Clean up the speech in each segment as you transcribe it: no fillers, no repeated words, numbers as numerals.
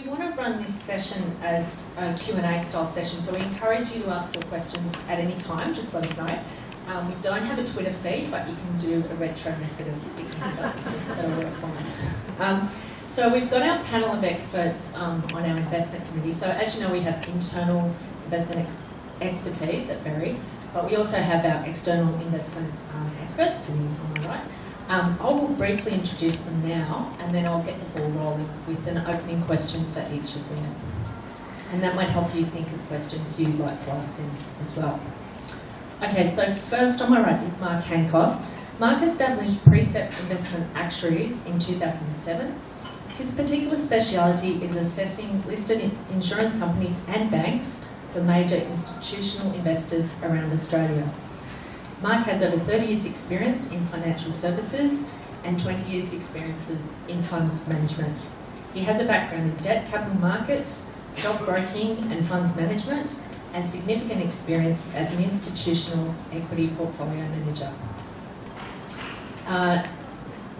want to run this session as a Q&A style session, so we encourage you to ask your questions at any time. Just let us know. We don't have a Twitter feed, but you can do a retro method of sticking it up. That'll work fine. So we've got our panel of experts on our investment committee. So as you know, we have internal investment expertise at Berry, but we also have our external investment experts sitting on my right. I will briefly introduce them now, and then I'll get the ball rolling with an opening question for each of them. And that might help you think of questions you'd like to ask them as well. Okay, so first on my right is Mark Hancock. Mark established Precept Investment Actuaries in 2007. His particular speciality is assessing listed insurance companies and banks for major institutional investors around Australia. Mark has over 30 years experience in financial services and 20 years experience in funds management. He has a background in debt capital markets, stockbroking and funds management, and significant experience as an institutional equity portfolio manager.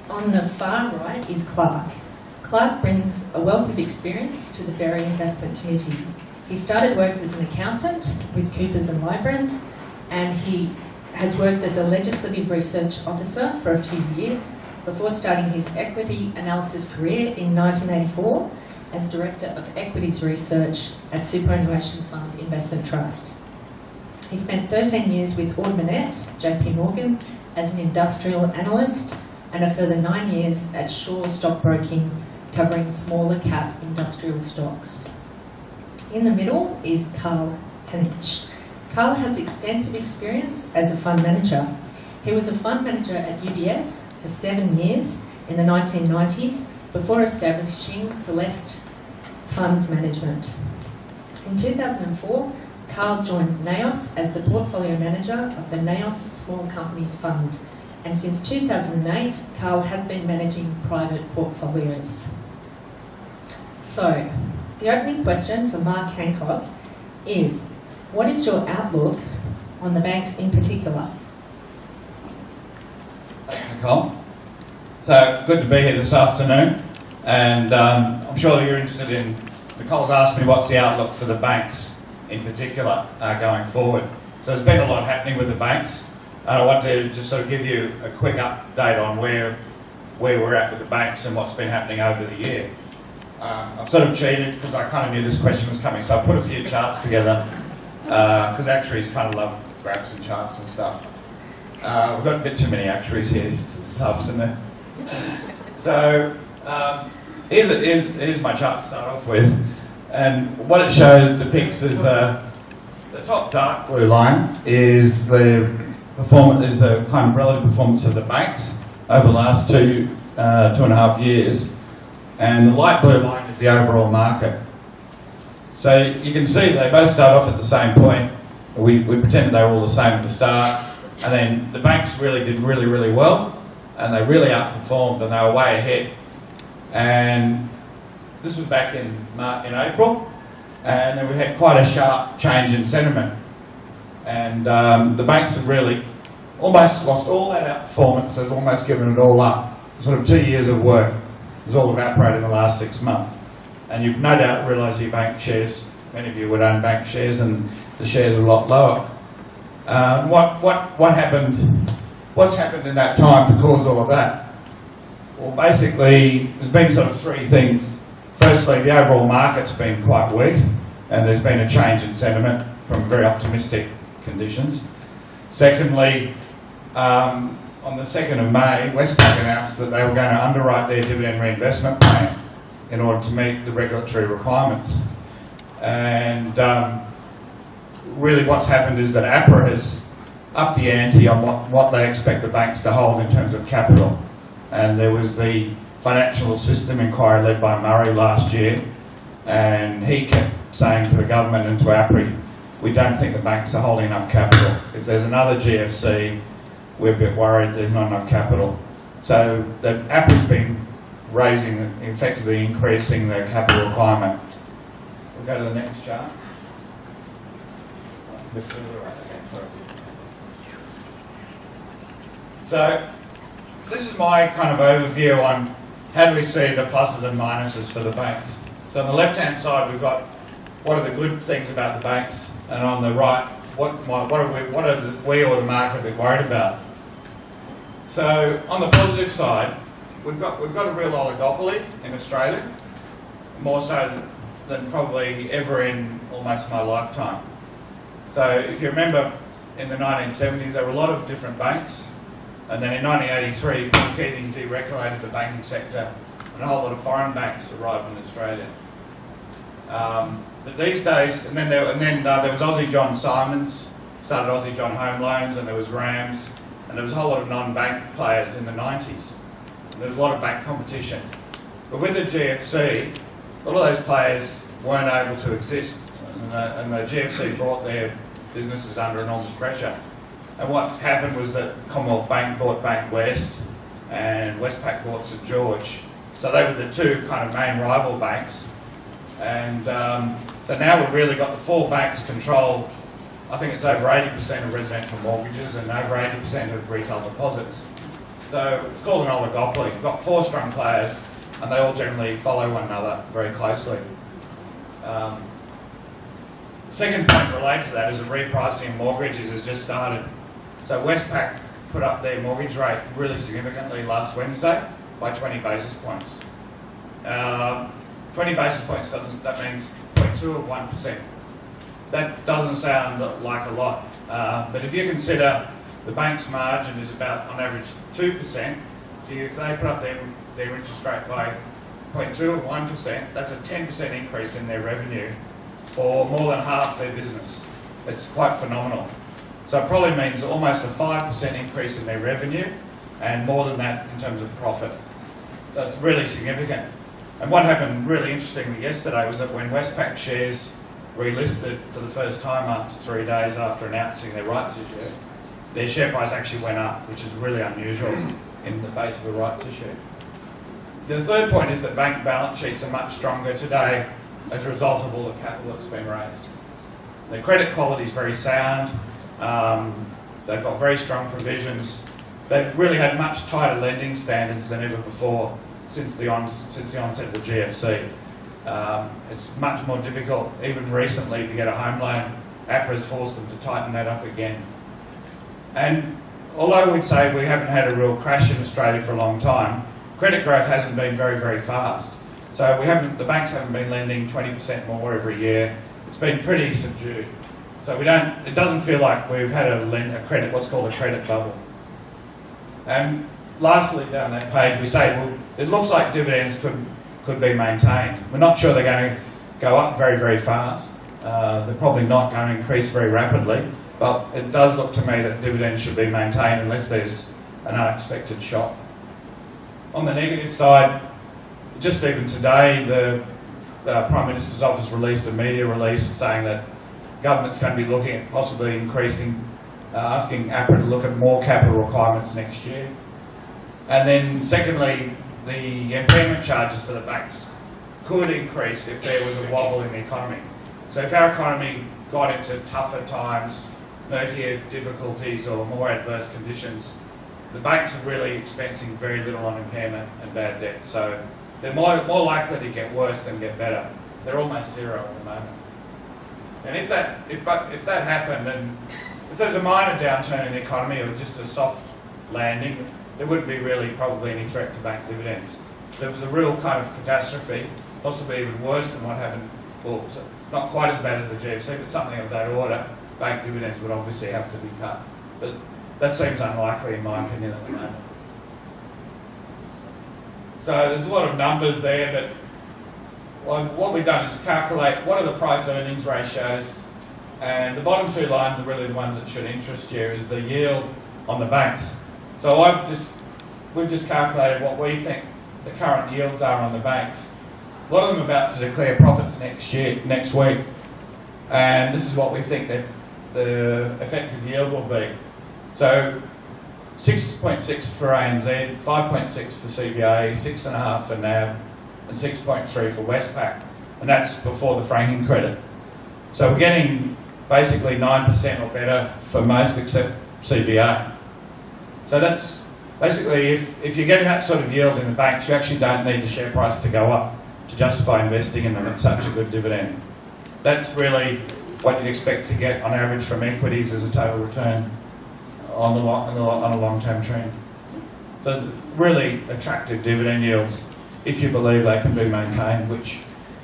On the far right is Clark. Clark brings a wealth of experience to the Berry Investment Committee. He started work as an accountant with Coopers and Lybrand, and he has worked as a legislative research officer for a few years before starting his equity analysis career in 1984 as Director of Equities Research at Superannuation Fund Investment Trust. He spent 13 years with Ord Minnett, JP Morgan, as an industrial analyst, and a further 9 years at Shaw Stockbroking, covering smaller cap industrial stocks. In the middle is Carl Hanich. Carl has extensive experience as a fund manager. He was a fund manager at UBS for 7 years in the 1990s before establishing Celeste Funds Management. In 2004, Carl joined NAOS as the portfolio manager of the NAOS Small Companies Fund, and since 2008, Carl has been managing private portfolios. So, the opening question for Mark Hancock is, what is your outlook on the banks in particular? Thanks, Nicole. So, good to be here this afternoon, and I'm sure you're interested in, Nicole's asked me what's the outlook for the banks in particular going forward. So there's been a lot happening with the banks, and I want to just sort of give you a quick update on where we're at with the banks and what's been happening over the year. I've sort of cheated because I kind of knew this question was coming, so I put a few charts together because actuaries kind of love graphs and charts and stuff. We've got a bit too many actuaries here this afternoon. So here's my chart to start off with, and what it depicts is the top dark blue line is the kind of relative performance of the banks over the last 2.5 years, and the light blue line is the overall market. So you can see they both start off at the same point. We pretended they were all the same at the start, and then the banks really did really well, and they really outperformed, and they were way ahead. And this was back in April, and then we had quite a sharp change in sentiment. And the banks have really almost lost all that outperformance, they've almost given it all up. Sort of 2 years of work has all evaporated in the last 6 months. And you've no doubt realised your bank shares, many of you would own bank shares, and the shares are a lot lower. What happened? What's happened in that time to cause all of that? Well, basically, there's been sort of three things. Firstly, the overall market's been quite weak, and there's been a change in sentiment from very optimistic conditions. Secondly, on the 2nd of May, Westpac announced that they were going to underwrite their dividend reinvestment plan in order to meet the regulatory requirements. And really what's happened is that APRA has upped the ante on what they expect the banks to hold in terms of capital. And there was the financial system inquiry led by Murray last year, and he kept saying to the government and to APRA, we don't think the banks are holding enough capital. If there's another GFC, we're a bit worried there's not enough capital. So the APRA's been effectively increasing their capital requirement. We'll go to the next chart. So this is my kind of overview on how do we see the pluses and minuses for the banks. So So on the left-hand side, we've got what are the good things about the banks, and on the right, what are we or the market a bit worried about. So on the positive side, we've got a real oligopoly in Australia, more so than probably ever in almost my lifetime. So if you remember, in the 1970s, there were a lot of different banks, and then in 1983, Paul Keating deregulated the banking sector, and a whole lot of foreign banks arrived in Australia. But these days, and then there was Aussie John Simons, started Aussie John Home Loans, and there was Rams, and there was a whole lot of non-bank players in the 90s. And there was a lot of bank competition. But with the GFC, a lot of those players weren't able to exist, and the GFC brought their businesses under enormous pressure. And what happened was that Commonwealth Bank bought Bank West, and Westpac bought St George. So they were the two kind of main rival banks. And so now we've really got the four banks control, I think it's over 80% of residential mortgages and over 80% of retail deposits. So it's called an oligopoly. We've got four strong players, and they all generally follow one another very closely. The second point related to that is the repricing of mortgages has just started. So Westpac put up their mortgage rate really significantly last Wednesday by 20 basis points. 20 basis points that means 0.2 of 1%. That doesn't sound like a lot, but if you consider the bank's margin is about, on average, 2%, if they put up their interest rate by 0.2 of 1%, that's a 10% increase in their revenue for more than half their business. It's quite phenomenal. So it probably means almost a 5% increase in their revenue and more than that in terms of profit. So it's really significant. And what happened really interestingly yesterday was that when Westpac shares relisted for the first time after 3 days after announcing their rights issue, their share price actually went up, which is really unusual in the face of a rights issue. The third point is that bank balance sheets are much stronger today as a result of all the capital that's been raised. Their credit quality is very sound. They've got very strong provisions. They've really had much tighter lending standards than ever before since the onset of the GFC. It's much more difficult, even recently, to get a home loan. APRA has forced them to tighten that up again. And although we'd say we haven't had a real crash in Australia for a long time, credit growth hasn't been very, very fast. So the banks haven't been lending 20% more every year. It's been pretty subdued. So it doesn't feel like we've had what's called a credit bubble. And lastly, down that page, we say, well, it looks like dividends could be maintained. We're not sure they're going to go up very, very fast. They're probably not going to increase very rapidly, but it does look to me that dividends should be maintained unless there's an unexpected shock. On the negative side, just even today, the Prime Minister's office released a media release saying that government's going to be looking at possibly asking APRA to look at more capital requirements next year. And then secondly, the impairment charges for the banks could increase if there was a wobble in the economy. So if our economy got into tougher times, murkier difficulties or more adverse conditions, the banks are really expensing very little on impairment and bad debt. So they're more likely to get worse than get better. They're almost zero at the moment. And if that happened, and if there's a minor downturn in the economy or just a soft landing, there wouldn't be really probably any threat to bank dividends. If there was a real kind of catastrophe, possibly even worse than what happened, well, not quite as bad as the GFC, but something of that order, bank dividends would obviously have to be cut. But that seems unlikely in my opinion at the moment. So there's a lot of numbers there, but what we've done is calculate what are the price earnings ratios, and the bottom two lines are really the ones that should interest you, is the yield on the banks. So we've just calculated what we think the current yields are on the banks. A lot of them are about to declare profits next week, and this is what we think that the effective yield will be. So 6.6 for ANZ, 5.6 for CBA, 6.5 for NAB, and 6.3 for Westpac, and that's before the franking credit. So we're getting basically 9% or better for most except CBA. So that's basically, if you're getting that sort of yield in the banks, you actually don't need the share price to go up. to justify investing in them at such a good dividend. That's really what you'd expect to get on average from equities as a total return on a long-term trend. So really attractive dividend yields if you believe they can be maintained, which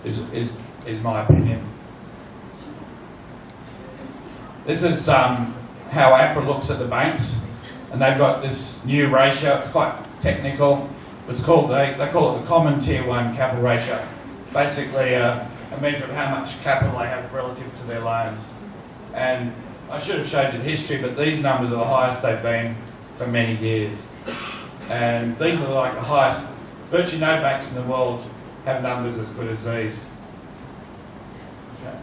is my opinion. This is how APRA looks at the banks, and they've got this new ratio. It's quite technical. It's called, they call it the common tier 1 capital ratio. Basically a measure of how much capital they have relative to their loans. And I should have showed you the history, but these numbers are the highest they've been for many years. And these are like the highest. Virtually no banks in the world have numbers as good as these. Okay.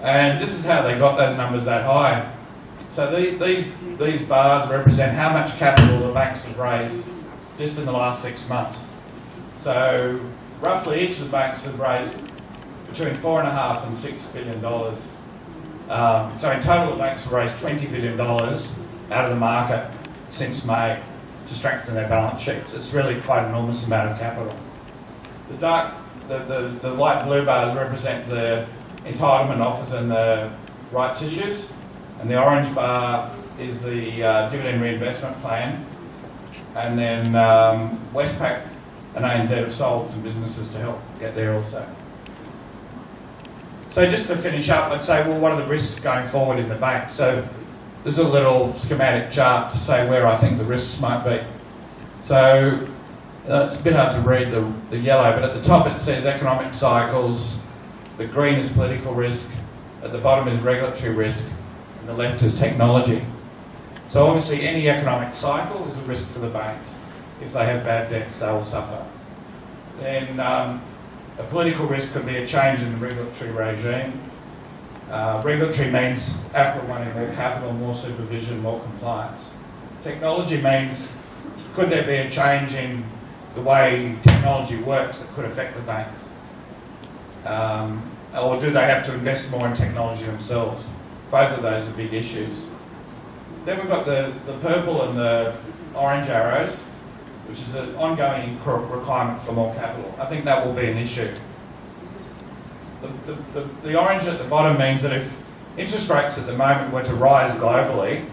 And this is how they got those numbers that high. So these bars represent how much capital the banks have raised just in the last 6 months. So roughly each of the banks have raised between $4.5 and $6 billion. So in total the banks have raised $20 billion out of the market since May to strengthen their balance sheets. It's really quite an enormous amount of capital. The light blue bars represent the entitlement offers and the rights issues, and the orange bar is the dividend reinvestment plan. And then Westpac and ANZ have sold some businesses to help get there also. So just to finish up, let's say, well, what are the risks going forward in the bank? So there's a little schematic chart to say where I think the risks might be. So it's a bit hard to read the yellow, but at the top it says economic cycles, the green is political risk, at the bottom is regulatory risk, and the left is technology. So obviously any economic cycle is a risk for the banks. If they have bad debts, they will suffer. Then a political risk could be a change in the regulatory regime. Regulatory means APRA wanting more capital, more supervision, more compliance. Technology means, could there be a change in the way technology works that could affect the banks? Or do they have to invest more in technology themselves? Both of those are big issues. Then we've got the purple and the orange arrows, which is an ongoing requirement for more capital. I think that will be an issue. The orange at the bottom means that if interest rates at the moment were to rise globally,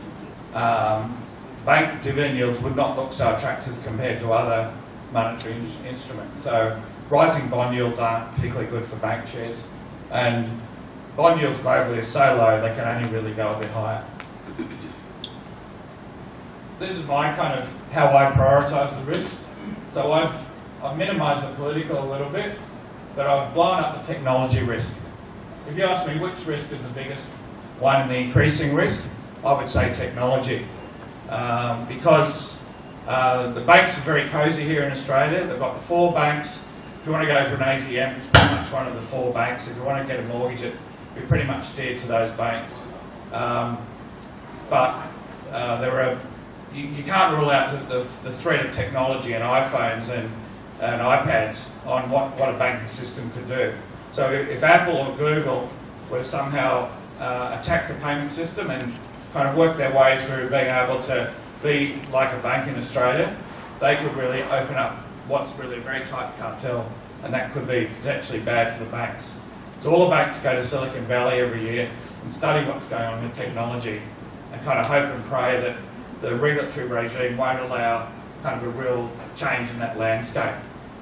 bank dividend yields would not look so attractive compared to other monetary instruments. So rising bond yields aren't particularly good for bank shares. And bond yields globally are so low they can only really go a bit higher. This is my kind of how I prioritise the risks. So I've minimised the political a little bit, but I've blown up the technology risk. If you ask me which risk is the biggest one in the increasing risk, I would say technology. Because the banks are very cosy here in Australia. They've got the 4 banks. If you want to go for an ATM, it's pretty much one of the 4 banks. If you want to get a mortgage, you're pretty much steered to those banks. But you can't rule out the threat of technology and iPhones and iPads on what a banking system could do. So if Apple or Google were to somehow attack the payment system and kind of work their way through being able to be like a bank in Australia, they could really open up what's really a very tight cartel, and that could be potentially bad for the banks. So all the banks go to Silicon Valley every year and study what's going on with technology and kind of hope and pray that the regulatory regime won't allow kind of a real change in that landscape.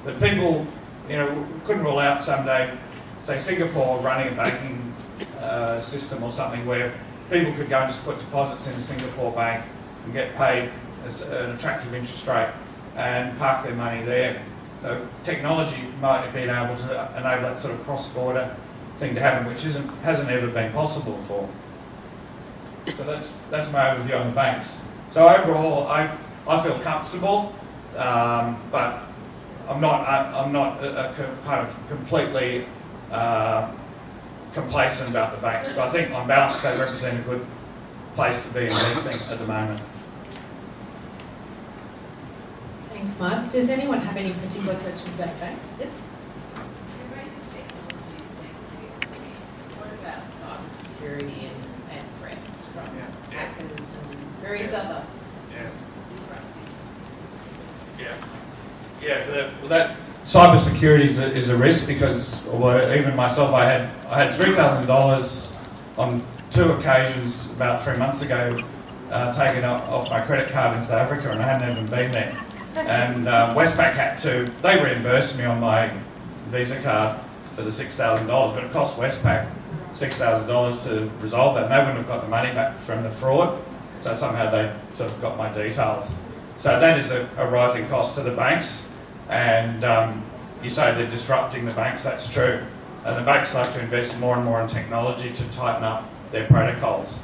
But people, couldn't rule out someday, say Singapore running a banking system or something where people could go and just put deposits in a Singapore bank and get paid an attractive interest rate and park their money there. So technology might have been able to enable that sort of cross-border thing to happen, which hasn't ever been possible before. So that's my overview on the banks. So overall, I feel comfortable, but I'm not kind of completely complacent about the banks. But I think on balance they represent a good place to be investing at the moment. Thanks, Mark. Does anyone have any particular questions about banks? Yes? What about cybersecurity and threats from hackers and various other disruptors? Yeah. cybersecurity is a risk because, although even myself, I had $3,000 on 2 occasions about 3 months ago taken off my credit card in South Africa, and I hadn't even been there. And Westpac had to, they reimbursed me on my Visa card for the $6,000, but it cost Westpac $6,000 to resolve that. And they wouldn't have got the money back from the fraud, so somehow they sort of got my details. So that is a rising cost to the banks, and you say they're disrupting the banks, that's true. And the banks like to invest more and more in technology to tighten up their protocols.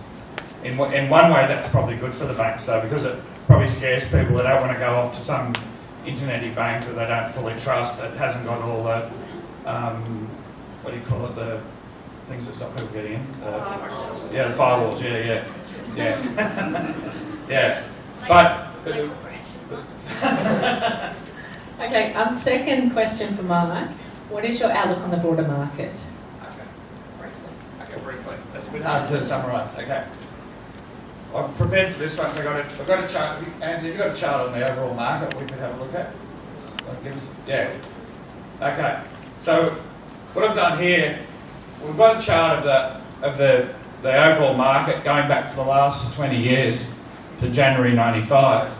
In one way, that's probably good for the banks though, because it probably scares people. They don't want to go off to some internet-y bank that they don't fully trust, that hasn't got all the, what do you call it, the things that stop people getting in? Yeah, the firewalls, yeah. Yeah. But... Okay, second question for Mark. What is your outlook on the broader market? Okay, briefly. That's a bit hard to summarise. Okay. I've prepared for this one, so I've got a chart. Anthony, have you got a chart on the overall market we could have a look at? Yeah. Okay. So what I've done here, we've got a chart of the overall market going back for the last 20 years to January 95.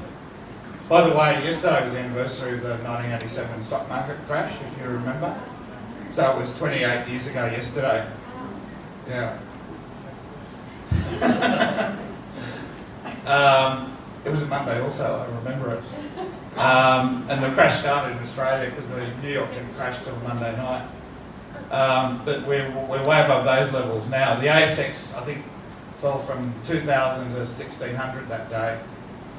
By the way, yesterday was the anniversary of the 1987 stock market crash, if you remember. So it was 28 years ago yesterday. Yeah. It was a Monday also, I remember it. And the crash started in Australia because the New York didn't crash till Monday night. But we're way above those levels now. The ASX, I think, fell from 2,000 to 1,600 that day.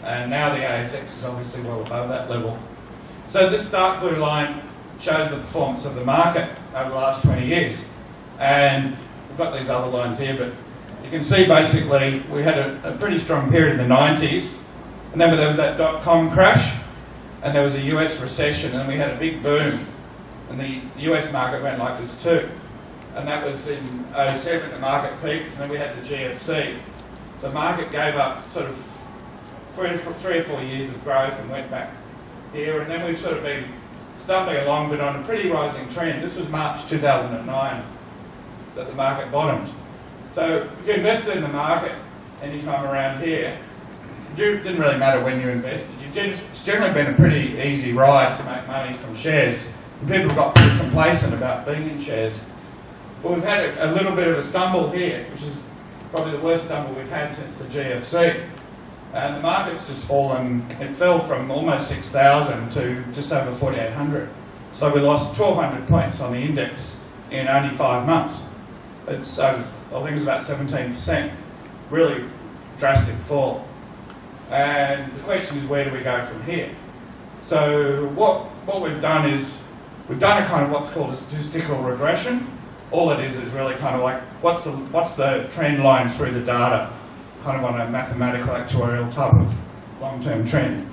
And now the ASX is obviously well above that level. So this dark blue line shows the performance of the market over the last 20 years. And we've got these other lines here, but you can see basically we had a pretty strong period in the 90s. And then there was that dot-com crash, and there was a US recession, and we had a big boom. And the US market went like this too. And that was in 07, the market peaked, and then we had the GFC. So the market gave up sort of 3 or 4 years of growth and went back here, and then we've sort of been stumbling along but on a pretty rising trend. This was March 2009 that the market bottomed. So if you invested in the market anytime around here, it didn't really matter when you invested. It's generally been a pretty easy ride to make money from shares, and people got pretty complacent about being in shares. Well, we've had a little bit of a stumble here, which is probably the worst stumble we've had since the GFC. And the market's just fallen. It fell from almost 6,000 to just over 4,800. So we lost 1,200 points on the index in only 5 months. It's over, I think it's about 17%. Really drastic fall. And the question is, where do we go from here? So what we've done is, we've done a kind of what's called a statistical regression. All it is really kind of like, what's the trend line through the data? Kind of on a mathematical actuarial type of long-term trend.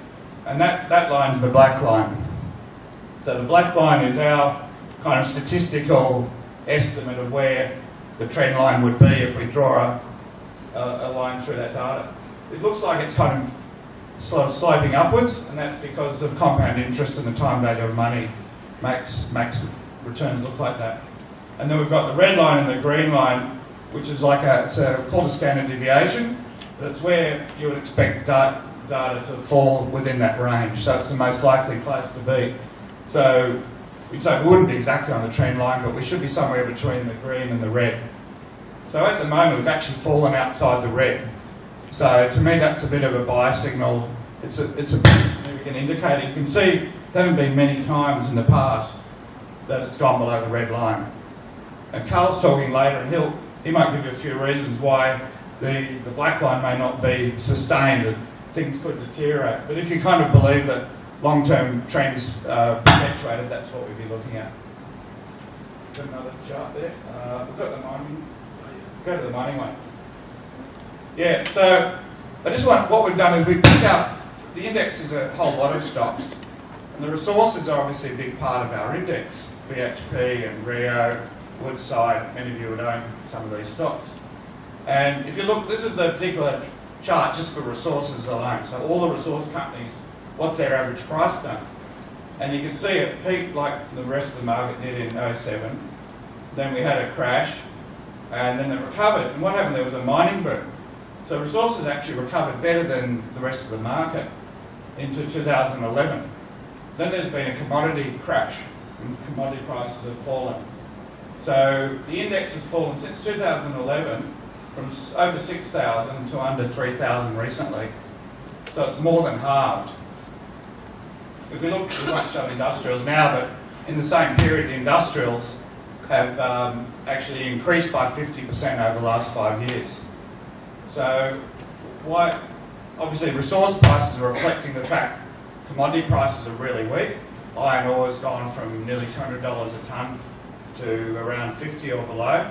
And that line's the black line. So the black line is our kind of statistical estimate of where the trend line would be if we draw a line through that data. It looks like it's kind of sort of sloping upwards, and that's because of compound interest and the time value of money makes returns look like that. And then we've got the red line and the green line, which is like it's called a standard deviation, but it's where you would expect data to fall within that range. So it's the most likely place to be. So we'd say we wouldn't be exactly on the trend line, but we should be somewhere between the green and the red. So at the moment, we've actually fallen outside the red. So to me, that's a bit of a buy signal. It's a pretty significant indicator. You can see there haven't been many times in the past that it's gone below the red line. And Carl's talking later, and he might give you a few reasons why the black line may not be sustained, and things could deteriorate. But if you kind of believe that long-term trends perpetuated, that's what we'd be looking at. Got another chart there. We've got the mining. Go to the mining one. Yeah, so what we've done is we've picked out, the index is a whole lot of stocks, and the resources are obviously a big part of our index. BHP and Rio, Woodside, many of you would own some of these stocks. And if you look, this is the particular chart just for resources alone. So all the resource companies, what's their average price done? And you can see it peaked like the rest of the market did in 07. Then we had a crash, and then it recovered. And what happened? There was a mining boom. So resources actually recovered better than the rest of the market into 2011. Then there's been a commodity crash, and commodity prices have fallen. So the index has fallen since 2011 from over 6,000 to under 3,000 recently. So it's more than halved. If we look, we won't show industrials now, but in the same period, the industrials have actually increased by 50% over the last 5 years. So obviously resource prices are reflecting the fact commodity prices are really weak. Iron ore has gone from nearly $200 a tonne to around 50 or below.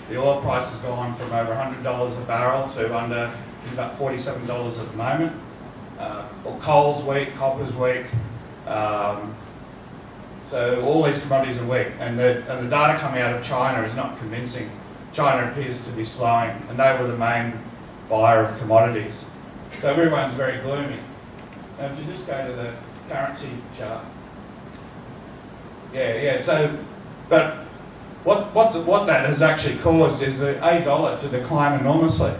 The oil price has gone from over $100 a barrel to under about $47 at the moment. Coal's weak, copper's weak. So all these commodities are weak, and the data coming out of China is not convincing. China appears to be slowing, and they were the main buyer of commodities. So everyone's very gloomy. Now if you just go to the currency chart. So, but what that has actually caused is the A dollar to decline enormously.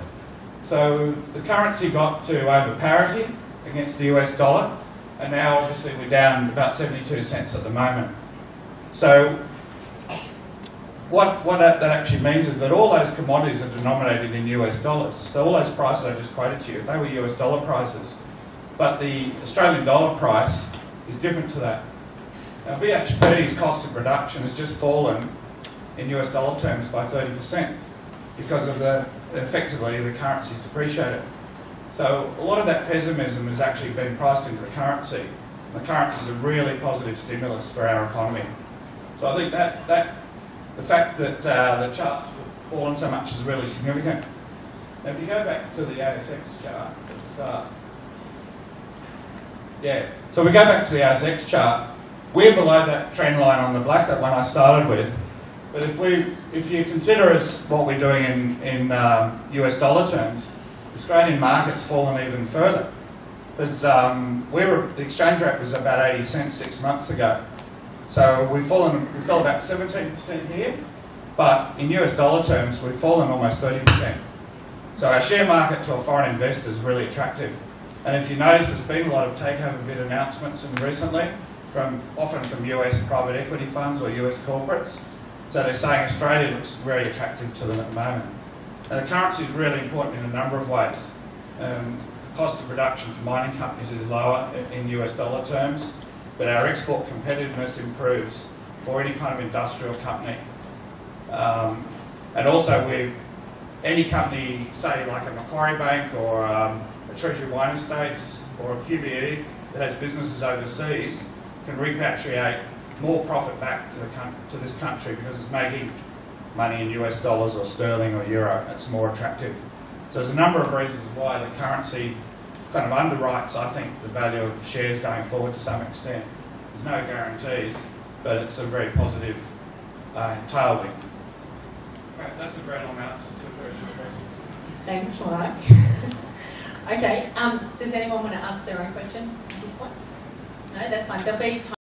So the currency got to over parity against the US dollar, and now obviously we're down about 72 cents at the moment. So what that actually means is that all those commodities are denominated in US dollars. So all those prices I just quoted to you, they were US dollar prices. But the Australian dollar price is different to that. Now BHP's cost of production has just fallen in US dollar terms by 30% because of effectively the currency's depreciated. So a lot of that pessimism has actually been priced into the currency. The currency is a really positive stimulus for our economy. So I think that the fact that the chart's fallen so much is really significant. Now if you go back to the ASX chart at the start. So we go back to the ASX chart. We're below that trend line on the black, that one I started with. But if you consider us what we're doing in US dollar terms, the Australian market's fallen even further. Because the exchange rate was about 80 cents 6 months ago. So we fell about 17% here, but in US dollar terms, we've fallen almost 30%. So our share market to a foreign investor is really attractive. And if you notice, there's been a lot of takeover bid announcements recently, often from US private equity funds or US corporates. So they're saying Australia looks very attractive to them at the moment. Now, the currency is really important in a number of ways. Cost of production for mining companies is lower in US dollar terms, but our export competitiveness improves for any kind of industrial company. And also, any company, say like a Macquarie Bank or a Treasury Wine Estates or a QBE that has businesses overseas, can repatriate more profit back to this country because it's making money in US dollars or sterling or euro. It's more attractive. So there's a number of reasons why the currency kind of underwrites, I think, the value of shares going forward to some extent. There's no guarantees, but it's a very positive tailwind. Okay, that's a very long answer to the question. Thanks, Mark. Okay, does anyone want to ask their own question at this point? No, that's fine. There'll be time